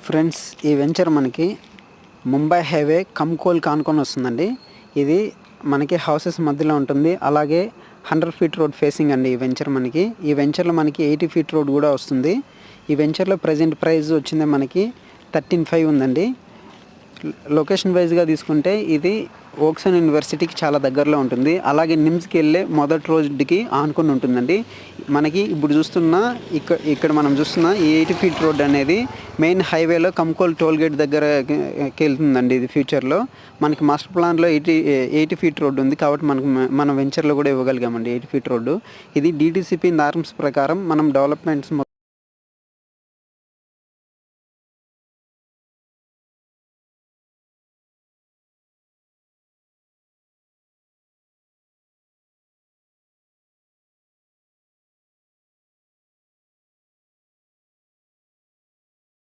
Friends, ఈ venture మనకి Mumbai highway కంకోల్కి ఆనుకొని వస్తుందండి. ఇది మనకి హౌసెస్ మధ్యలో ఉంటుంది. అలాగే 100 ఫీట్ రోడ్ ఫేసింగ్ అండి ఈ వెంచర్ మనకి. ఈ వెంచర్లో మనకి 80 ఫీట్ రోడ్ కూడా వస్తుంది. ఈ వెంచర్లో ప్రజెంట్ ప్రైస్ వచ్చింది మనకి 13.5 ఉందండి. లొకేషన్ వైజ్గా తీసుకుంటే ఇది ఓక్సన్ యూనివర్సిటీకి చాలా దగ్గరలో ఉంటుంది. అలాగే నిమ్స్కి వెళ్ళే మొదటి రోడ్డుకి ఆనుకొని ఉంటుందండి. మనకి ఇప్పుడు చూస్తున్న ఇక్కడ మనం చూస్తున్న ఈ 80 ఫీట్ రోడ్ అనేది మెయిన్ హైవేలో కంకోల్ టోల్గేట్ దగ్గరకి వెళ్తుందండి. ఇది ఫ్యూచర్లో మనకి మాస్టర్ ప్లాన్లో 80 ఫీట్ రోడ్డు ఉంది కాబట్టి మన వెంచర్లో కూడా ఇవ్వగలిగామండి 80 ఫీట్ రోడ్డు. ఇది DTCP నార్మ్స్ ప్రకారం మనం డెవలప్మెంట్స్